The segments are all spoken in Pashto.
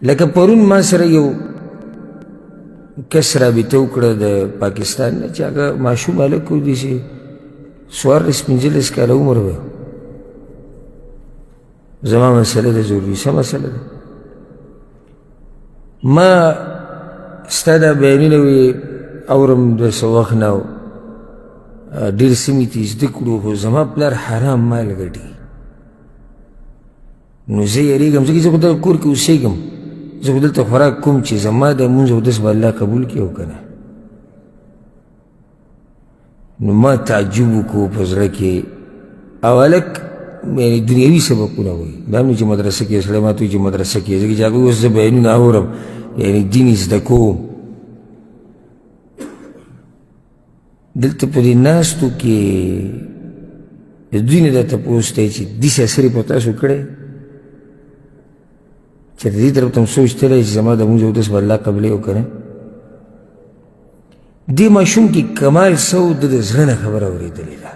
لکه پرون ما سره یو کس رابطه وکړه د پاکستان نه چې هغه ماشوم هلک و داسې 14-15 کاله عمر به زما مسله ده ضروري څه مسله ده ما ستا دا بیانونه وې اورم د څه وخت نه ډېر سیمې ته زده کړو خو زما پلار حرام مال ګټي نو زه یېرېږم ځکه زه خو دغه کور کې اوسېږم زه خو دلته خوراک کوم چې زما د مونځ اودس به الله قبول کړي او که نه نو ما تعجب وکړو په زړه کې او هلک یعنې دنیوي سبقونه وایي دا هم نه چې مدرسه کې سړی ما ته وایي چې مدرسه کې ځکه چې هغوی اوس زه بیانونه اورم یعنې دین یې زده کوم دلته په دې ناستو کې د دوی نه دا تپوس دی چې داسې اثر یې په تاسو کړی چې د دې طرف ته هم سوچ تللی چې زما د مونځ اودس به الله قبلوي او که نه دې ماشوم کې کمال څه و د زړه نه خبره اورېدلې ده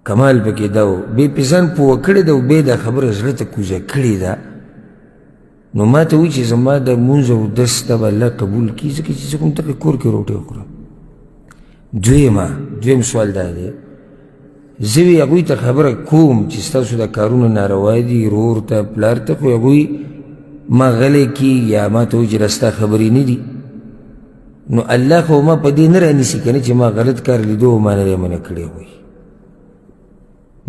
کمال پکې دا و بې پې ځان پوه کړې ده او بیا دا خبره زړه ته کوزه کړې ده نو ما ته وایي چې زما د مونځ اودس دا به الله قبول کړي ځکه چې زه کوم دغه کور کې روټۍ وخورم دویم سوال دا دی زه وی هغوی ته خبره کوم چې ستاسو دا کارونه ناروا دي رور ته پلار ته خو هغوی ما غلی کي یا ما ته وایي چې راستا خبرې نه دي نو الله خو ما په دې نه رانیسي که نه چې ما غلط کار لیدو او ما نه دی منع کړی وایي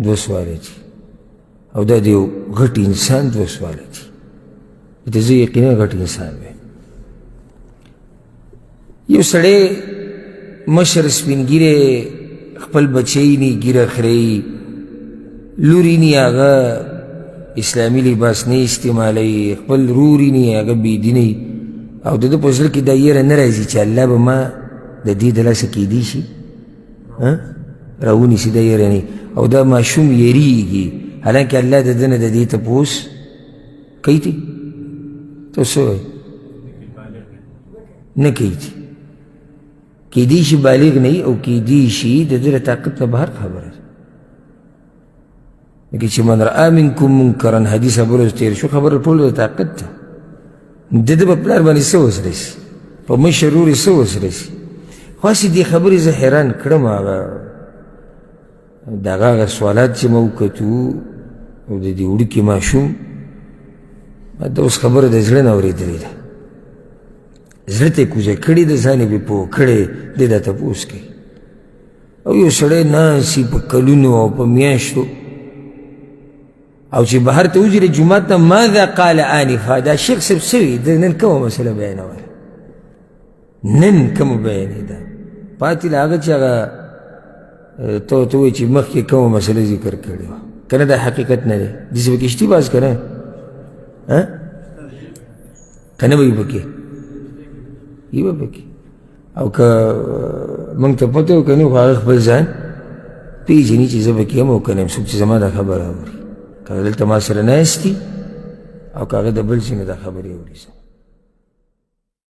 دوه سواله دي او دا د یو غټ انسان دوه سواله دي ته زه یقینا غټ انسان ویم یو سړی مشر سپین ږیری خپل بچی نی ګیره خري لوري نی هغه اسلامي لباس نه استعمالوي خپل روري نی هغه بېدینی او د ده په زړه کې دا یېره نه راځي چې الله به ما د دې د لاسه کیدی شي راونیسي دا یېره نه او دا ماشوم یېرېږي حالانکه الله د ده نه د دې تپوس کوي تی ته څه وایي نه کوي تی کیدی شي بالغ نه او کیدی شي د ده له طاقت نه بهر خبره ده لکه چې من رأى منکم منکرا حدیث ابروز تېر شو خبره ټوله د طاقت ده د ده په پلار باندې څه وس رسي په مشر ورور یې څه وس رسي خو هسې دې خبرې زه حیران کړم د هغه سوالات چې ما وکتو او د دې وړوکي ماشوم دا اوس خبره د زړه نه اورېدلې ده زړه ته یې کوزه کړې ده ځان یې بې پوه کړی دی دا تپوس کوي او یو سړی ناست په کلونو او په میاشتو او چې بهر ته وځي د جومات نه ماذا قال آنفا دا شیخ صاحب څه وي د نن کومه مسله بیانوله نن کومه بیانېده پاتې له هغه چې هغه ته ورته وایي چې مخکې کومه مسله ذکر کړې وه که نه دا حقیقت نه دی داسې به کشتي باز که نه که نه به وي پکې ای به پکې او که موږ ته پته و که نه خو هغه خپل ځان پېژني چې زه پکې یم او که نه یم څوک چې زما دا خبره اوري که هغه دلته ما سره ناست دي او که هغه د بل څه نه دا خبرې اوري